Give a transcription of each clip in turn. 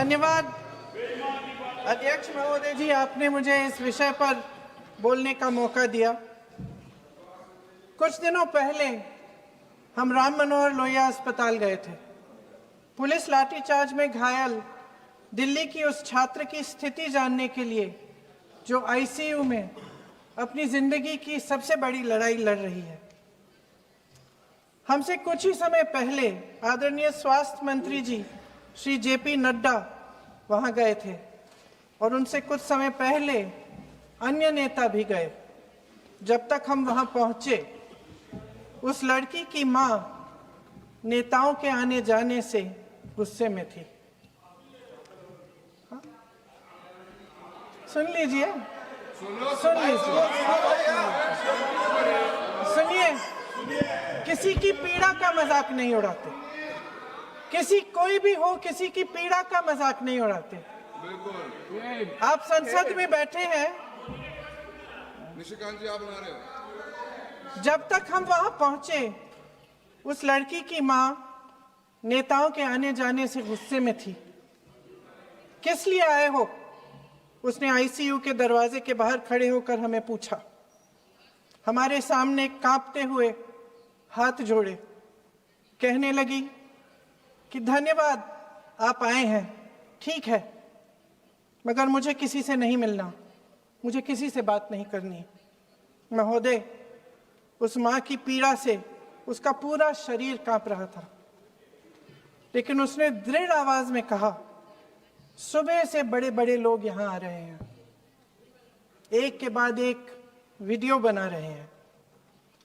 धन्यवाद अध्यक्ष महोदय जी, आपने मुझे इस विषय पर बोलने का मौका दिया। कुछ दिनों पहले हम राम मनोहर लोहिया अस्पताल गए थे। पुलिस लाठीचार्ज में घायल दिल्ली की उस छात्र की स्थिति जानने के लिए जो आईसीयू में अपनी जिंदगी की सबसे बड़ी लड़ाई लड़ रही है। हमसे कुछ ही समय पहले आदरणीय स्वास्थ्य मंत्री जी श्री जेपी नड्डा वहां गए थे और उनसे कुछ समय पहले अन्य नेता भी गए। जब तक हम वहां पहुंचे, उस लड़की की मां नेताओं के आने जाने से गुस्से में थी। सुन लीजिए, सुनिए, किसी की पीड़ा का मजाक नहीं उड़ाते। कोई भी हो, किसी की पीड़ा का मजाक नहीं उड़ाते। आप संसद में बैठे हैं, निशिकांत जी आप बना रहे हो। जब तक हम वहां पहुंचे, उस लड़की की मां नेताओं के आने जाने से गुस्से में थी। किस लिए आए हो? उसने आईसीयू के दरवाजे के बाहर खड़े होकर हमें पूछा। हमारे सामने कांपते हुए हाथ जोड़े कहने लगी कि धन्यवाद आप आए हैं, ठीक है, मगर मुझे किसी से नहीं मिलना, मुझे किसी से बात नहीं करनी। महोदय, उस मां की पीड़ा से उसका पूरा शरीर कांप रहा था, लेकिन उसने दृढ़ आवाज में कहा, सुबह से बड़े बड़े लोग यहां आ रहे हैं, एक के बाद एक वीडियो बना रहे हैं।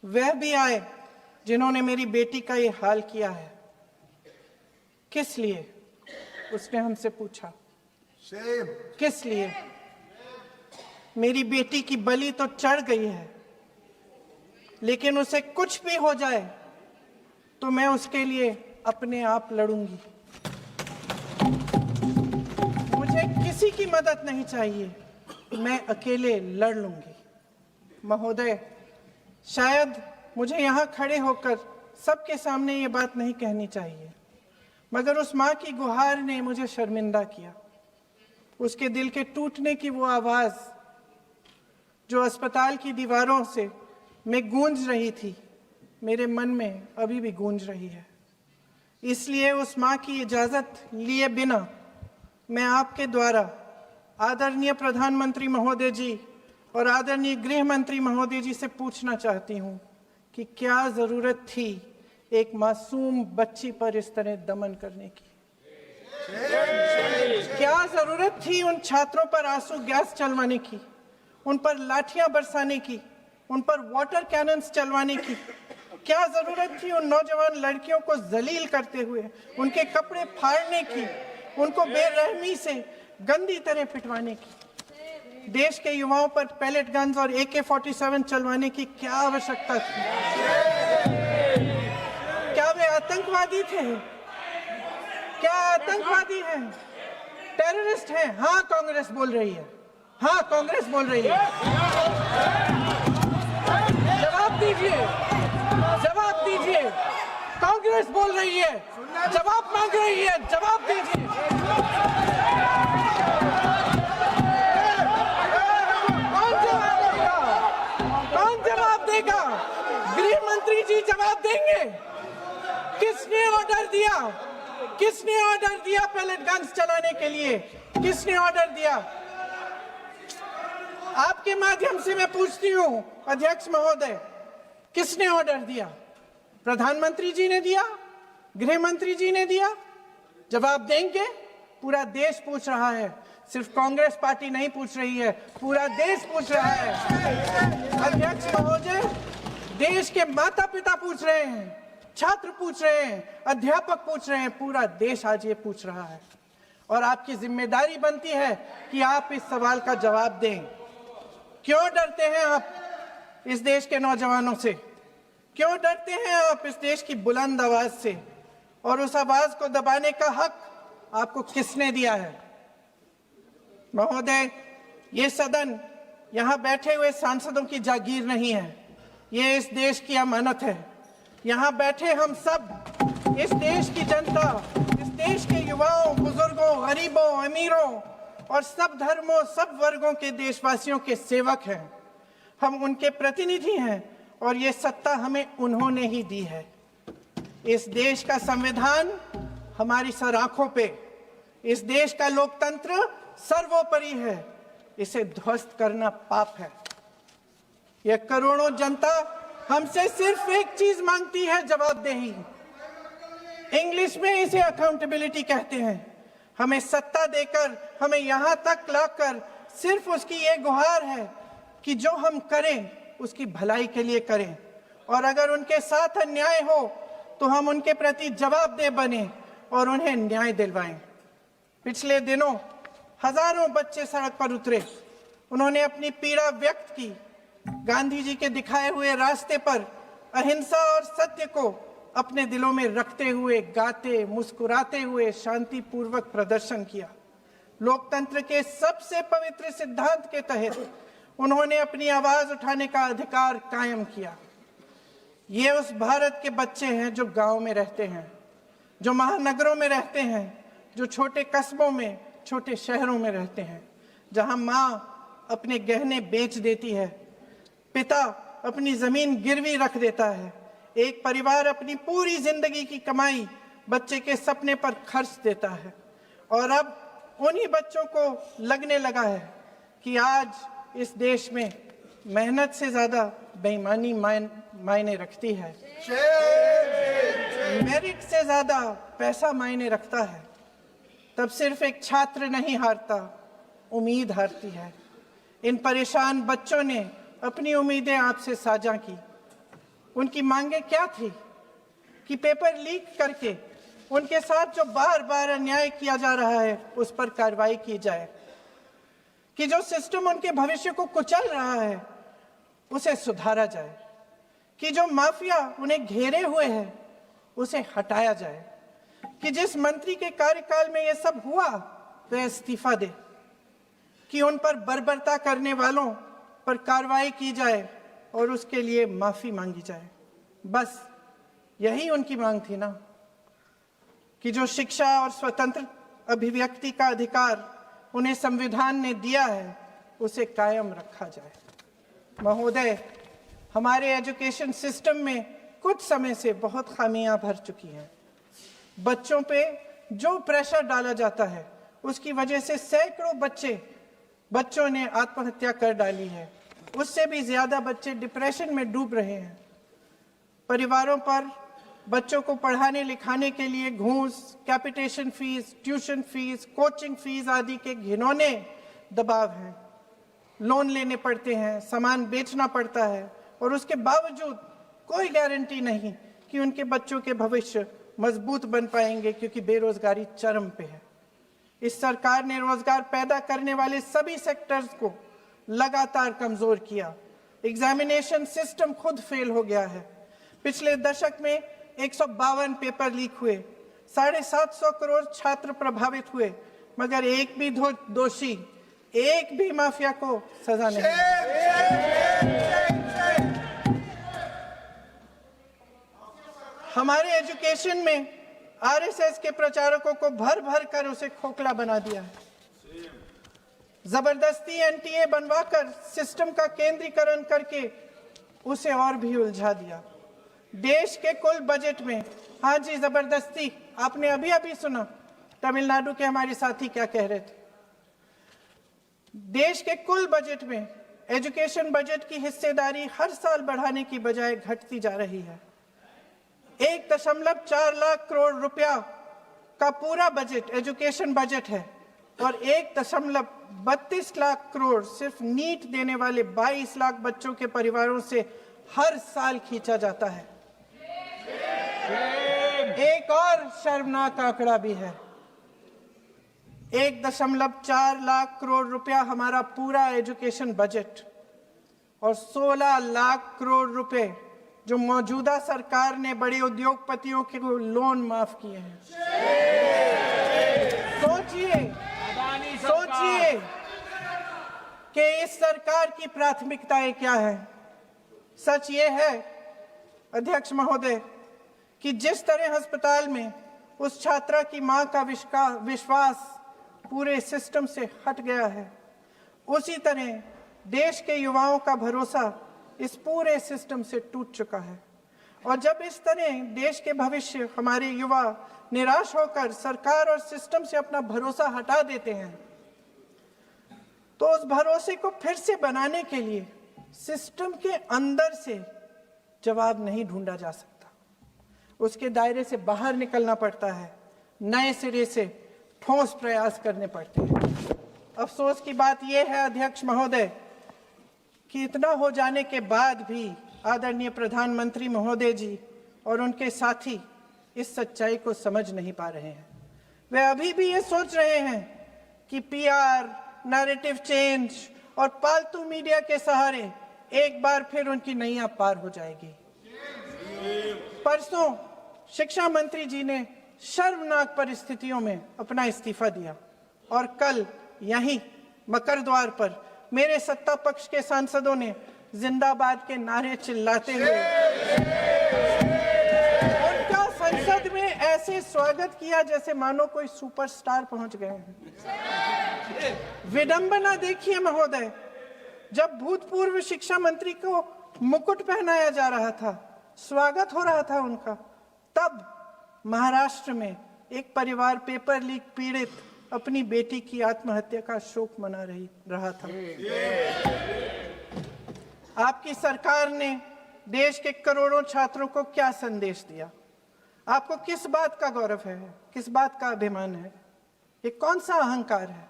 वह भी आए जिन्होंने मेरी बेटी का ये हाल किया है। किस लिए? उसने हमसे पूछा। किस लिए? मेरी बेटी की बलि तो चढ़ गई है, लेकिन उसे कुछ भी हो जाए तो मैं उसके लिए अपने आप लड़ूंगी। मुझे किसी की मदद नहीं चाहिए, मैं अकेले लड़ लूंगी। महोदय, शायद मुझे यहाँ खड़े होकर सबके सामने ये बात नहीं कहनी चाहिए, मगर उस माँ की गुहार ने मुझे शर्मिंदा किया। उसके दिल के टूटने की वो आवाज जो अस्पताल की दीवारों से में गूंज रही थी, मेरे मन में अभी भी गूंज रही है। इसलिए उस माँ की इजाजत लिए बिना मैं आपके द्वारा आदरणीय प्रधानमंत्री महोदय जी और आदरणीय गृह मंत्री महोदय जी से पूछना चाहती हूँ कि क्या जरूरत थी एक मासूम बच्ची पर इस तरह दमन करने की? क्या जरूरत थी उन छात्रों पर आंसू गैस चलवाने की, उन पर लाठियां बरसाने की, उन पर वाटर कैनन्स चलवाने की? क्या जरूरत थी उन नौजवान लड़कियों को जलील करते हुए उनके कपड़े फाड़ने की, उनको बेरहमी से गंदी तरह पिटवाने की? देश के युवाओं पर पैलेट गन्स और AK-47 चलवाने की क्या आवश्यकता थी? क्या वे आतंकवादी थे? क्या आतंकवादी हैं? टेररिस्ट हैं? हाँ, कांग्रेस बोल रही है। हाँ, कांग्रेस बोल रही है। जवाब दीजिए, जवाब दीजिए। कांग्रेस बोल रही है, जवाब मांग रही है, जवाब दीजिए। गृह मंत्री जी जवाब देंगे। किसने ऑर्डर दिया? किसने ऑर्डर दिया पैलेट गन्स चलाने के लिए? किसने ऑर्डर दिया? आपके माध्यम से मैं पूछती हूं अध्यक्ष महोदय, किसने ऑर्डर दिया? प्रधानमंत्री जी ने दिया? गृह मंत्री जी ने दिया? जवाब देंगे? पूरा देश पूछ रहा है, सिर्फ कांग्रेस पार्टी नहीं पूछ रही है, पूरा देश पूछ रहा है। अध्यक्ष महोदय, देश के माता पिता पूछ रहे हैं, छात्र पूछ रहे हैं, अध्यापक पूछ रहे हैं, पूरा देश आज ये पूछ रहा है। और आपकी जिम्मेदारी बनती है कि आप इस सवाल का जवाब दें। क्यों डरते हैं आप इस देश के नौजवानों से? क्यों डरते हैं आप इस देश की बुलंद आवाज से? और उस आवाज को दबाने का हक आपको किसने दिया है? महोदय, ये सदन यहाँ बैठे हुए सांसदों की जागीर नहीं है, ये इस देश की अमानत है। यहाँ बैठे हम सब, इस देश की जनता, इस देश के युवाओं, बुजुर्गों, गरीबों, अमीरों और सब धर्मों, सब वर्गों के देशवासियों के सेवक हैं। हम उनके प्रतिनिधि हैं और ये सत्ता हमें उन्होंने ही दी है। इस देश का संविधान हमारी सर आंखों पे, इस देश का लोकतंत्र सर्वोपरि है। इसे ध्वस्त करना पाप है। यह करोड़ों जनता हमसे सिर्फ एक चीज मांगती है, जवाबदेही। इंग्लिश में इसे अकाउंटेबिलिटी कहते हैं। हमें सत्ता देकर, हमें यहां तक लाकर सिर्फ उसकी ये गुहार है कि जो हम करें उसकी भलाई के लिए करें, और अगर उनके साथ अन्याय हो तो हम उनके प्रति जवाबदेह बने और उन्हें न्याय दिलवाएं। पिछले दिनों हजारों बच्चे सड़क पर उतरे। उन्होंने अपनी पीड़ा व्यक्त की। गांधी जी के दिखाए हुए रास्ते पर अहिंसा और सत्य को अपने दिलों में रखते हुए गाते, मुस्कुराते हुए शांतिपूर्वक प्रदर्शन किया। लोकतंत्र के सबसे पवित्र सिद्धांत के तहत उन्होंने अपनी आवाज उठाने का अधिकार कायम किया। ये उस भारत के बच्चे हैं जो गांव में रहते हैं, जो महानगरों में रहते हैं, जो छोटे कस्बों में, छोटे शहरों में रहते हैं, जहां माँ अपने गहने बेच देती है, पिता अपनी जमीन गिरवी रख देता है, एक परिवार अपनी पूरी जिंदगी की कमाई बच्चे के सपने पर खर्च देता है। और अब उन्हीं बच्चों को लगने लगा है कि आज इस देश में मेहनत से ज्यादा बेईमानी मायने रखती है, मेरिट से ज्यादा पैसा मायने रखता है। तब सिर्फ एक छात्र नहीं हारता, उम्मीद हारती है। इन परेशान बच्चों ने अपनी उम्मीदें आपसे साझा की। उनकी मांगे क्या थी? कि पेपर लीक करके उनके साथ जो बार बार अन्याय किया जा रहा है उस पर कार्रवाई की जाए, कि जो सिस्टम उनके भविष्य को कुचल रहा है उसे सुधारा जाए, कि जो माफिया उन्हें घेरे हुए है उसे हटाया जाए, कि जिस मंत्री के कार्यकाल में यह सब हुआ वह इस्तीफा दे, कि उन पर बर्बरता करने वालों पर कार्रवाई की जाए और उसके लिए माफी मांगी जाए। बस यही उनकी मांग थी ना, कि जो शिक्षा और स्वतंत्र अभिव्यक्ति का अधिकार उन्हें संविधान ने दिया है उसे कायम रखा जाए। महोदय, हमारे एजुकेशन सिस्टम में कुछ समय से बहुत खामियां भर चुकी हैं। बच्चों पे जो प्रेशर डाला जाता है उसकी वजह से सैकड़ों बच्चों ने आत्महत्या कर डाली है। उससे भी ज्यादा बच्चे डिप्रेशन में डूब रहे हैं। परिवारों पर बच्चों को पढ़ाने लिखाने के लिए घूस, capitation fees, tuition fees, coaching fees आदि के घिनौने दबाव हैं। लोन लेने पड़ते हैं, सामान बेचना पड़ता है और उसके बावजूद कोई गारंटी नहीं कि उनके बच्चों के भविष्य मजबूत बन पाएंगे, क्योंकि बेरोजगारी चरम पे है। इस सरकार ने रोजगार पैदा करने वाले सभी सेक्टर्स को लगातार कमजोर किया। एग्जामिनेशन सिस्टम खुद फेल हो गया है। पिछले दशक में 152 पेपर लीक हुए, 750 करोड़ छात्र प्रभावित हुए, मगर एक भी दोषी, एक भी माफिया को सजा नहीं। हमारे एजुकेशन में आरएसएस के प्रचारकों को भर भर कर उसे खोखला बना दिया है। जबरदस्ती एनटीए बनवाकर सिस्टम का केंद्रीकरण करके उसे और भी उलझा दिया। देश के कुल बजट में, हाँ जी जबरदस्ती, आपने अभी अभी सुना तमिलनाडु के हमारे साथी क्या कह रहे थे। देश के कुल बजट में एजुकेशन बजट की हिस्सेदारी हर साल बढ़ाने की बजाय घटती जा रही है। 1.4 लाख करोड़ रुपया का पूरा बजट एजुकेशन बजट है और 1.32 लाख करोड़ सिर्फ नीट देने वाले 22 लाख बच्चों के परिवारों से हर साल खींचा जाता है। एक और शर्मनाक आंकड़ा भी है। 1.4 लाख करोड़ रुपया हमारा पूरा एजुकेशन बजट और 16 लाख करोड़ रुपए जो मौजूदा सरकार ने बड़े उद्योगपतियों के लोन माफ किए हैं। सोचिए कि इस सरकार की प्राथमिकताएं क्या है। सच ये है अध्यक्ष महोदय कि जिस तरह अस्पताल में उस छात्रा की मां का विश्वास पूरे सिस्टम से हट गया है, उसी तरह देश के युवाओं का भरोसा इस पूरे सिस्टम से टूट चुका है। और जब इस तरह देश के भविष्य, हमारे युवा निराश होकर सरकार और सिस्टम से अपना भरोसा हटा देते हैं, तो उस भरोसे को फिर से बनाने के लिए सिस्टम के अंदर से जवाब नहीं ढूंढा जा सकता, उसके दायरे से बाहर निकलना पड़ता है, नए सिरे से ठोस प्रयास करने पड़ते हैं। अफसोस की बात यह है अध्यक्ष महोदय कि इतना हो जाने के बाद भी आदरणीय प्रधानमंत्री महोदय जी और उनके साथी इस सच्चाई को समझ नहीं पा रहे हैं। वे अभी भी ये सोच रहे हैं कि पीआर, नैरेटिव चेंज और पालतू मीडिया के सहारे एक बार फिर उनकी नैया पार हो जाएगी। परसों शिक्षा मंत्री जी ने शर्मनाक परिस्थितियों में अपना इस्तीफा दिया और कल यहीं मकर द्वार पर मेरे सत्ता पक्ष के सांसदों ने जिंदाबाद के नारे चिल्लाते हुए उनका संसद में ऐसे स्वागत किया जैसे मानो कोई सुपरस्टार पहुंच गए हैं। विडंबना देखिए महोदय, जब भूतपूर्व शिक्षा मंत्री को मुकुट पहनाया जा रहा था, स्वागत हो रहा था उनका, तब महाराष्ट्र में एक परिवार पेपर लीक पीड़ित अपनी बेटी की आत्महत्या का शोक मना रहा था। आपकी सरकार ने देश के करोड़ों छात्रों को क्या संदेश दिया? आपको किस बात का गौरव है, किस बात का अभिमान है? ये कौन सा अहंकार है?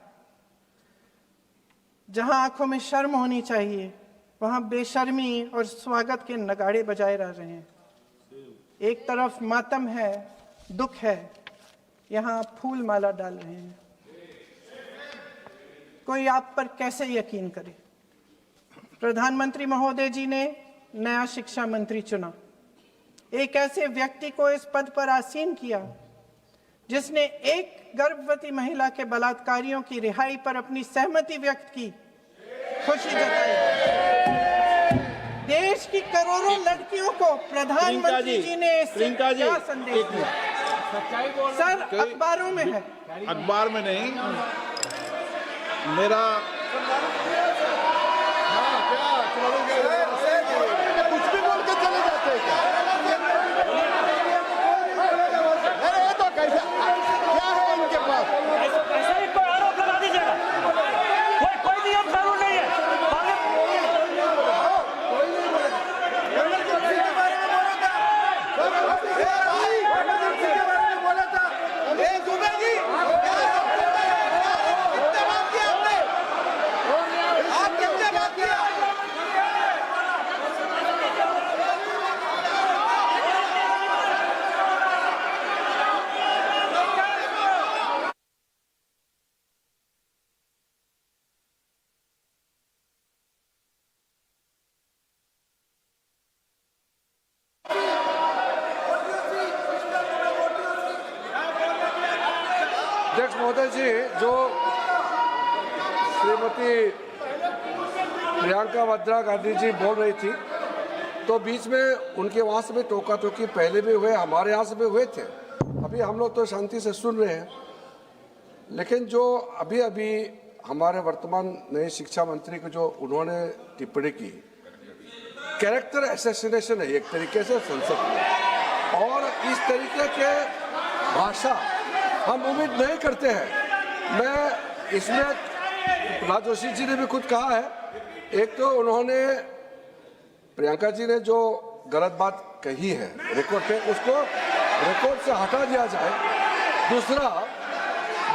जहां आंखों में शर्म होनी चाहिए, वहां बेशर्मी और स्वागत के नगाड़े बजाए रह रहे हैं। एक तरफ मातम है, दुख है, यहां फूल माला डाल रहे हैं। कोई आप पर कैसे यकीन करे? प्रधानमंत्री महोदय जी ने नया शिक्षा मंत्री चुना, एक ऐसे व्यक्ति को इस पद पर आसीन किया जिसने एक गर्भवती महिला के बलात्कारियों की रिहाई पर अपनी सहमति व्यक्त की, खुशी जताई। देश की करोड़ों लड़कियों को प्रधानमंत्री जी ने इससे क्या संदेश दिया? सर, अखबारों में है। अखबार में नहीं, मेरा कुछ भी बोल के चले जाते हैं क्या? अरे तो कैसा क्या है इनके पास? ऐसा ही कोई आरोप लगा दीजिएगा, कोई नियम कानून नहीं है। अध्यक्ष महोदय जी, जो श्रीमती प्रियंका वाड्रा गांधी जी बोल रही थी, तो बीच में उनके वहाँ से भी टोका टोकी पहले भी हुए, हमारे यहाँ से भी हुए थे। अभी हम लोग तो शांति से सुन रहे हैं, लेकिन जो अभी अभी हमारे वर्तमान नए शिक्षा मंत्री को जो उन्होंने टिप्पणी की, कैरेक्टर असैसिनेशन है एक तरीके से संसद में, और इस तरीके के भाषा हम उम्मीद नहीं करते हैं। मैं इसमें प्रहलाद जोशी जी ने भी खुद कहा है, एक तो उन्होंने प्रियंका जी ने जो गलत बात कही है रिकॉर्ड पे, उसको रिकॉर्ड से हटा दिया जाए।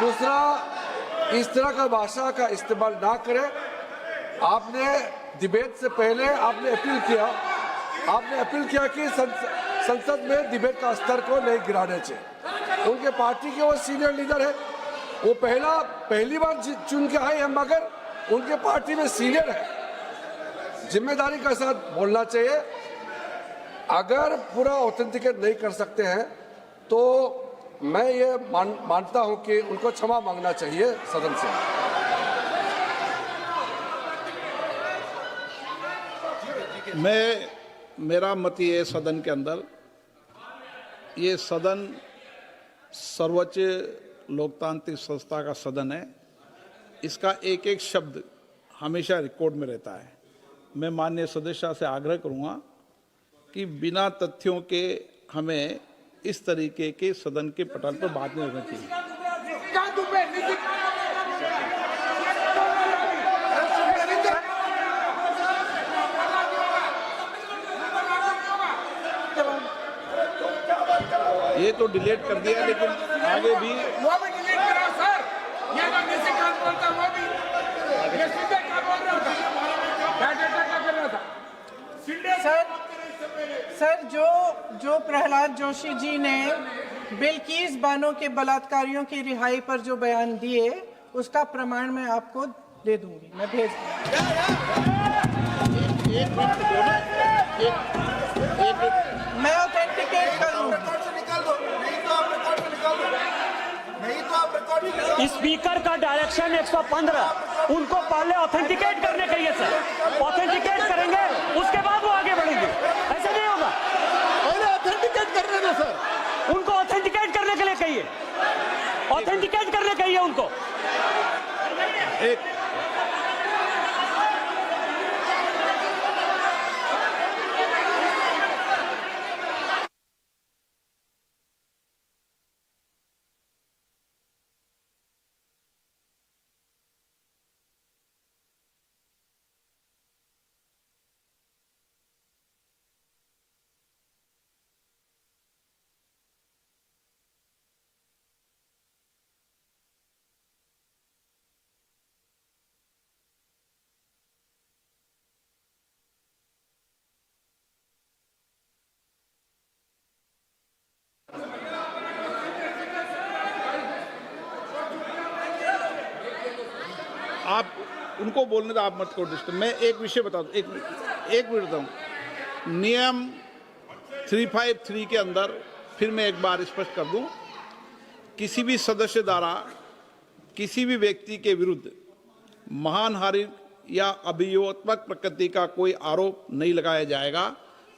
दूसरा इस तरह का भाषा का इस्तेमाल ना करें। आपने डिबेट से पहले आपने अपील किया कि संसद में डिबेट का स्तर को नहीं गिराने चाहिए। उनके पार्टी के वो सीनियर लीडर है, वो पहली बार चुन के आए हैं, मगर उनके पार्टी में सीनियर है, जिम्मेदारी के साथ बोलना चाहिए। अगर पूरा ऑथेंटिकेट नहीं कर सकते हैं तो मैं ये मानता हूं कि उनको क्षमा मांगना चाहिए सदन से। मेरा मत ये सदन के अंदर, ये सदन सर्वोच्च लोकतांत्रिक संस्था का सदन है, इसका एक एक शब्द हमेशा रिकॉर्ड में रहता है। मैं माननीय सदस्य से आग्रह करूंगा कि बिना तथ्यों के हमें इस तरीके के सदन के पटल पर बात नहीं होनी चाहिए। ये तो डिलीट कर दिया, लेकिन आगे भी वो भी डिलीट करा सर। ये जो निशिकांत बोलता वो भी ये सीधे क्या बोल रहा था, क्या कर रहा था सर जो प्रहलाद जोशी जी ने बिल्किस बानो के बलात्कारियों की रिहाई पर जो बयान दिए, उसका प्रमाण मैं आपको दे दूंगी, मैं भेज मैं ऑथेंटिकेट कर लूँ। स्पीकर का डायरेक्शन 115, उनको पहले ऑथेंटिकेट करने के लिए सर, ऑथेंटिकेट करेंगे उसके बाद वो आगे बढ़ेंगे, ऐसे नहीं होगा। पहले ऑथेंटिकेट करने दो सर। उनको ऑथेंटिकेट करने के लिए कहिए, ऑथेंटिकेट करने कहिए उनको। आप उनको बोलने का आप मत करो डिस्टर्ब। मैं एक विषय बता दूं, एक मिनट बताऊं। नियम 353 के अंदर फिर मैं एक बार स्पष्ट कर दूं, किसी भी सदस्य द्वारा किसी भी व्यक्ति के विरुद्ध मानहानि या अभियोगात्मक प्रकृति का कोई आरोप नहीं लगाया जाएगा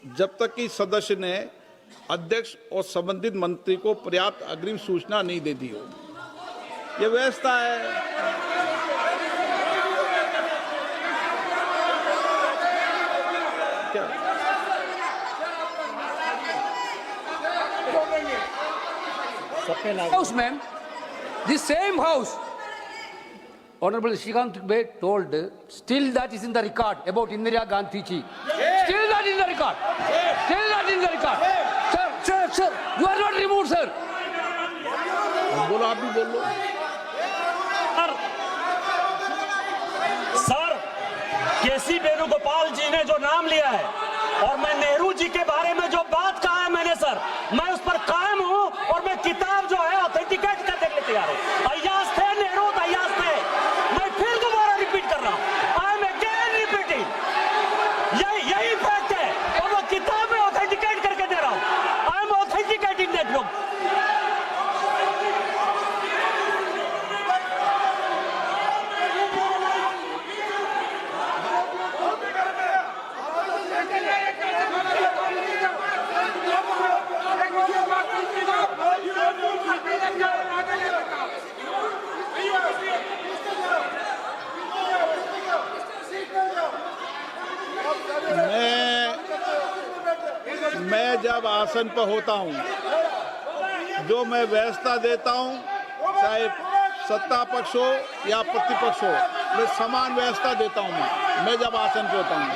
जब तक कि सदस्य ने अध्यक्ष और संबंधित मंत्री को पर्याप्त अग्रिम सूचना नहीं दे दी हो। यह व्यवस्था है। House, ma'am, the same house, Honorable Shrikant Bey told, still that is in the record about Indira Gandhi ji. Still that is in the record. Still that is in the record. Sir, you are not removed, sir. बोलो, आप भी बोल लो। Sir, केसी वेणुगोपाल जी ने जो नाम लिया है और मैं नेहरू जी के बारे में जो बात कहा है मैंने सर, मैं उस पर कायम हूं और मैं किताब जो है ऑथेंटिकेट करने के लिए तैयार हूं। अय्याज थे नेहरू, अय्याज थे। मैं फिर दोबारा रिपीट कर रहा हूं, आई एम अगेन रिपीटिंग, यही फैक्ट है और वो किताब में ऑथेंटिकेट करके दे रहा हूं। I am authenticating that book. मैं जब आसन पर होता हूं, जो मैं व्यवस्था देता हूं, चाहे सत्ता पक्ष हो या प्रतिपक्ष हो, मैं समान व्यवस्था देता हूं। मैं जब आसन पर होता हूं,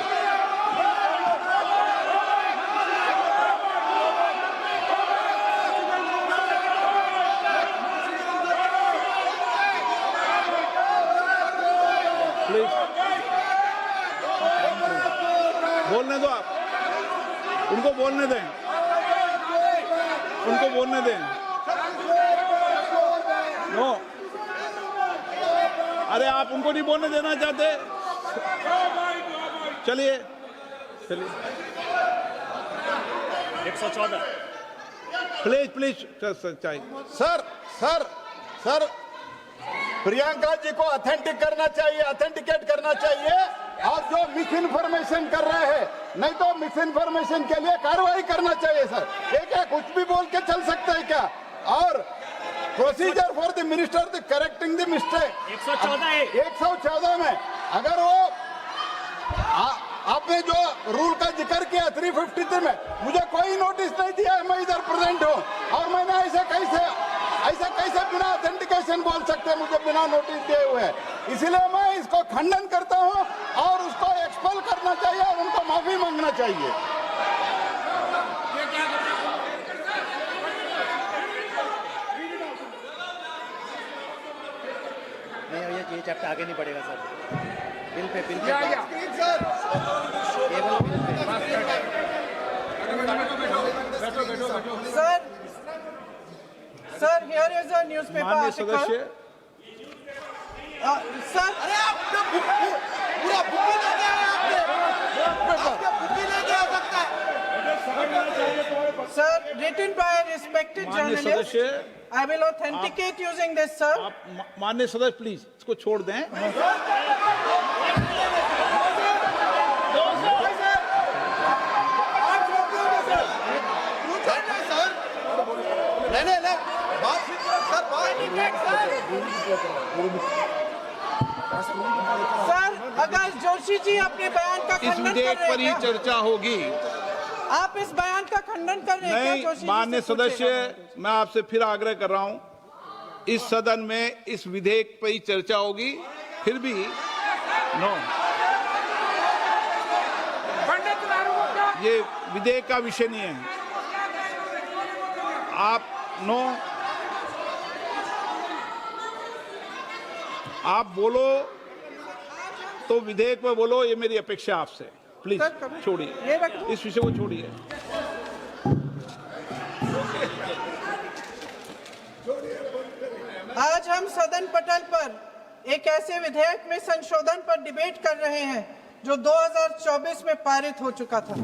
प्लीज बोलने दो, आप उनको बोलने दें, उनको बोलने दें। नो, अरे आप उनको नहीं बोलने देना चाहते? चलिए 114 प्लीज चाहिए। सर प्रियंका जी को ऑथेंटिक करना चाहिए, ऑथेंटिकेट करना चाहिए। और जो मिस इन्फॉर्मेशन कर रहे हैं, नहीं तो मिस इन्फॉर्मेशन के लिए कार्रवाई करना चाहिए सर। ये क्या कुछ भी बोल के चल सकते हैं क्या? और procedure for the minister the correcting the mistake 114 में अगर वो आपने जो रूल का जिक्र किया 353 में मुझे कोई नोटिस नहीं दिया है, मैं इधर प्रेजेंट हूँ और मैंने ऐसे कैसे बिना ऑथेंटिकेशन बोल सकते हैं मुझे बिना नोटिस दिए हुए। इसलिए मैं इसको खंडन करता हूँ और उसको एक्सपेल करना चाहिए और उनको माफी मांगना चाहिए। नहीं ये चैप्टर आगे नहीं बढ़ेगा सर। बिल पे केवल bill pay. Sir here is a newspaper माननीय आर्टिकल। सदस्य, सर पूरा बुक ही नहीं दिया आपने, बुक ही नहीं दिया सकता है। Sir written by a respected माननीय journalist. सदस्य, I will authenticate using this, sir. आप माननीय सदस्य प्लीज इसको छोड़ दें। सर अगर जोशी जी अपने बयान का इस खंडन कर विधेयक रहे पर ही हैं क्या? चर्चा होगी। आप इस बयान का खंडन कर रहे हैं क्या नहीं, जोशी जी माननीय से पूछेगा। सदस्य, मैं आपसे फिर आग्रह कर रहा हूं, इस सदन में इस विधेयक पर ही चर्चा होगी। फिर भी नो, पंडित लालू को क्या ये विधेयक का विषय नहीं है। आप नो, आप बोलो तो विधेयक पर बोलो, ये मेरी अपेक्षा आपसे। प्लीज सर, कभी- छोड़िए, ये रख दो। इस विषय को छोड़िए। आज हम सदन पटल पर एक ऐसे विधेयक में संशोधन पर डिबेट कर रहे हैं जो 2024 में पारित हो चुका था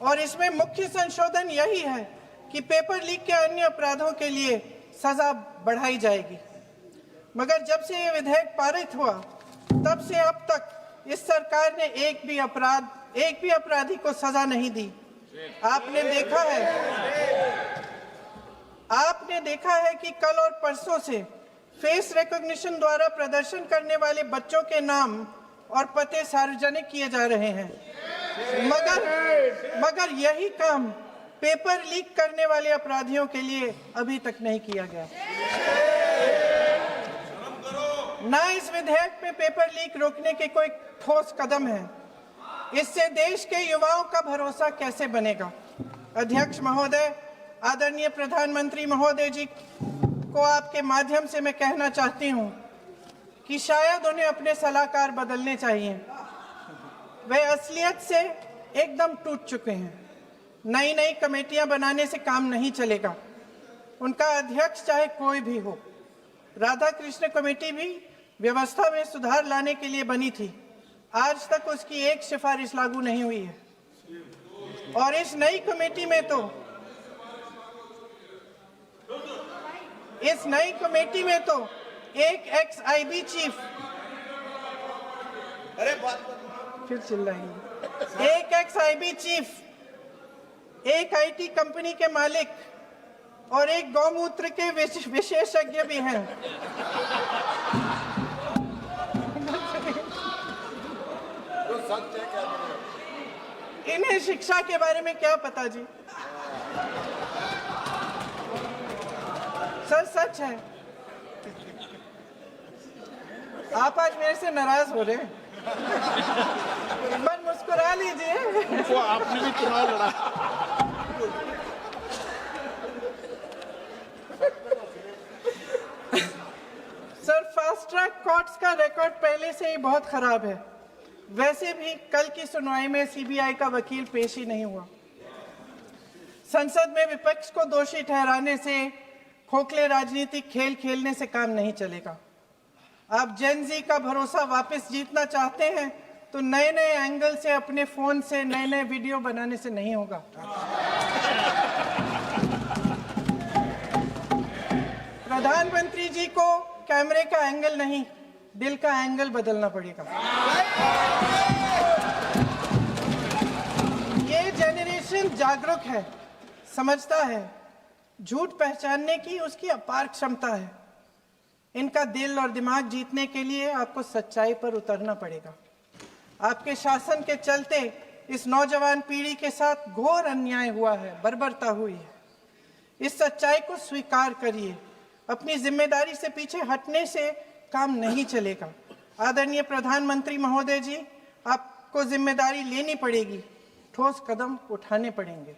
और इसमें मुख्य संशोधन यही है कि पेपर लीक के अन्य अपराधों के लिए सजा बढ़ाई जाएगी। मगर जब से ये विधेयक पारित हुआ तब से अब तक इस सरकार ने एक भी अपराधी को सजा नहीं दी। आपने देखा है कि कल और परसों से फेस रिकॉग्निशन द्वारा प्रदर्शन करने वाले बच्चों के नाम और पते सार्वजनिक किए जा रहे हैं, मगर यही काम पेपर लीक करने वाले अपराधियों के लिए अभी तक नहीं किया गया। ना इस विधेयक में पेपर लीक रोकने के कोई ठोस कदम है। इससे देश के युवाओं का भरोसा कैसे बनेगा? अध्यक्ष महोदय, आदरणीय प्रधानमंत्री महोदय जी को आपके माध्यम से मैं कहना चाहती हूं कि शायद उन्हें अपने सलाहकार बदलने चाहिए। वे असलियत से एकदम टूट चुके हैं। नई कमेटियां बनाने से काम नहीं चलेगा। उनका अध्यक्ष चाहे कोई भी हो। राधा कृष्ण कमेटी भी व्यवस्था में सुधार लाने के लिए बनी थी। आज तक उसकी एक सिफारिश लागू नहीं हुई है और इस नई कमेटी में तो एक एक्स-आईबी चीफ, फिर चिल्लाएंगे, एक एक्स-आईबी चीफ, एक आईटी कंपनी के मालिक और एक गौमूत्र के विशेषज्ञ भी हैं। इन्हें शिक्षा के बारे में क्या पता जी? सर सच है। आप आज मेरे से नाराज हो रहे हैं। मन मुस्कुरा लीजिए। वो आपने भी चुनाव लड़ा। सर फास्ट ट्रैक कोर्ट्स का रिकॉर्ड पहले से ही बहुत खराब है। वैसे भी कल की सुनवाई में सीबीआई का वकील पेश ही नहीं हुआ। संसद में विपक्ष को दोषी ठहराने से, खोखले राजनीतिक खेल खेलने से काम नहीं चलेगा। आप जेन जी का भरोसा वापस जीतना चाहते हैं तो नए एंगल से अपने फोन से नए वीडियो बनाने से नहीं होगा। प्रधानमंत्री जी को कैमरे का एंगल नहीं, दिल का एंगल बदलना पड़ेगा। ये जनरेशन जागरूक है, समझता है झूठ पहचानने की उसकी अपार क्षमता है। इनका दिल और दिमाग जीतने के लिए आपको सच्चाई पर उतरना पड़ेगा। आपके शासन के चलते इस नौजवान पीढ़ी के साथ घोर अन्याय हुआ है, बर्बरता हुई है। इस सच्चाई को स्वीकार करिए। अपनी जिम्मेदारी से पीछे हटने से काम नहीं चलेगा। आदरणीय प्रधानमंत्री महोदय जी, आपको जिम्मेदारी लेनी पड़ेगी, ठोस कदम उठाने पड़ेंगे।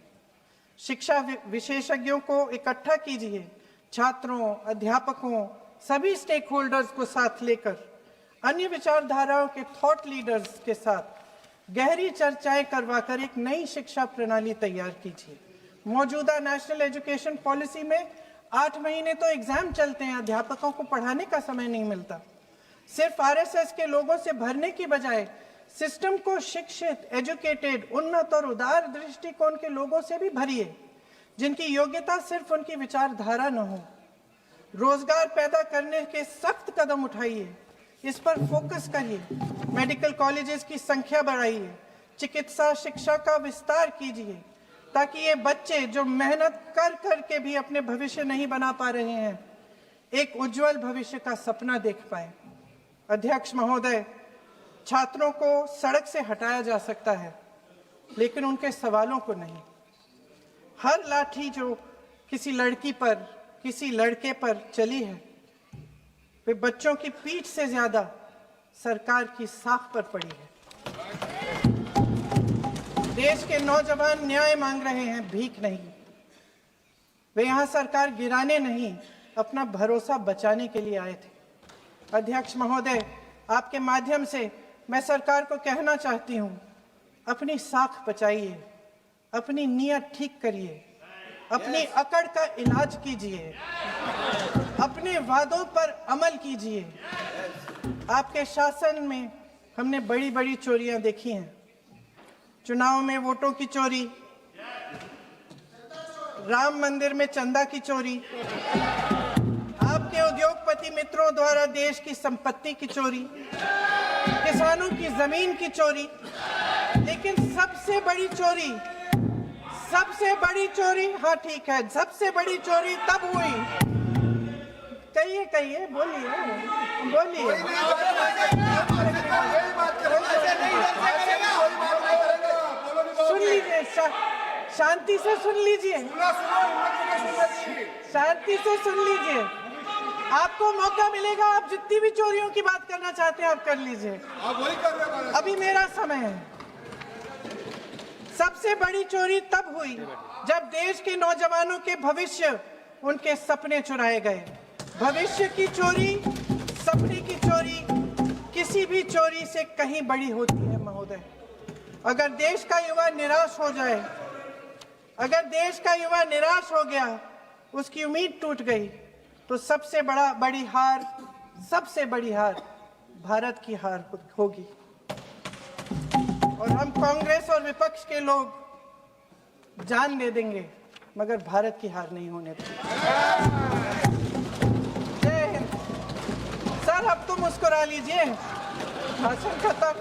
शिक्षा विशेषज्ञों को इकट्ठा कीजिए, छात्रों, अध्यापकों, सभी स्टेक होल्डर्स को साथ लेकर, अन्य विचारधाराओं के थॉट लीडर्स के साथ गहरी चर्चाएं करवाकर एक नई शिक्षा प्रणाली तैयार कीजिए। मौजूदा नेशनल एजुकेशन पॉलिसी में 8 महीने तो एग्जाम चलते हैं, अध्यापकों को पढ़ाने का समय नहीं मिलता। सिर्फ आरएसएस के लोगों से भरने की बजाय सिस्टम को शिक्षित, एजुकेटेड, उन्नत और उदार दृष्टिकोण के लोगों से भी भरिए, जिनकी योग्यता सिर्फ उनकी विचारधारा न हो। रोजगार पैदा करने के सख्त कदम उठाइए, इस पर फोकस करिए। मेडिकल कॉलेजेस की संख्या बढ़ाइए, चिकित्सा शिक्षा का विस्तार कीजिए, ताकि ये बच्चे जो मेहनत कर कर के भी अपने भविष्य नहीं बना पा रहे हैं, एक उज्जवल भविष्य का सपना देख पाए। अध्यक्ष महोदय, छात्रों को सड़क से हटाया जा सकता है, लेकिन उनके सवालों को नहीं। हर लाठी जो किसी लड़की पर, किसी लड़के पर चली है, वे बच्चों की पीठ से ज्यादा सरकार की साख पर पड़ी है। देश के नौजवान न्याय मांग रहे हैं, भीख नहीं। वे यहां सरकार गिराने नहीं, अपना भरोसा बचाने के लिए आए थे। अध्यक्ष महोदय, आपके माध्यम से मैं सरकार को कहना चाहती हूं, अपनी साख बचाइए, अपनी नीयत ठीक करिए, अपनी अकड़ का इलाज कीजिए, अपने वादों पर अमल कीजिए। आपके शासन में हमने बड़ी बड़ी चोरियां देखी हैं। चुनाव में वोटों की चोरी, राम मंदिर में चंदा की चोरी, आपके उद्योगपति मित्रों द्वारा देश की संपत्ति की चोरी, किसानों की जमीन की चोरी। लेकिन सबसे बड़ी चोरी, हाँ ठीक है, सबसे बड़ी चोरी तब हुई। कहिए, बोलिए। सुन लीजिए, शांति से सुन लीजिए, शांति से सुन लीजिए। आपको मौका मिलेगा, आप जितनी भी चोरियों की बात करना चाहते हैं आप कर लीजिए, अभी मेरा समय है। सबसे बड़ी चोरी तब हुई जब देश के नौजवानों के भविष्य, उनके सपने चुराए गए। भविष्य की चोरी, सपने की चोरी किसी भी चोरी से कहीं बड़ी होती है महोदय। अगर देश का युवा निराश हो जाए, अगर देश का युवा निराश हो गया, उसकी उम्मीद टूट गई, तो सबसे बड़ी हार भारत की हार होगी। और हम कांग्रेस और विपक्ष के लोग जान दे देंगे, मगर भारत की हार नहीं होने देंगे। जय हिंद। सर, अब तो मुस्कुरा लीजिए, भाषण खत्म।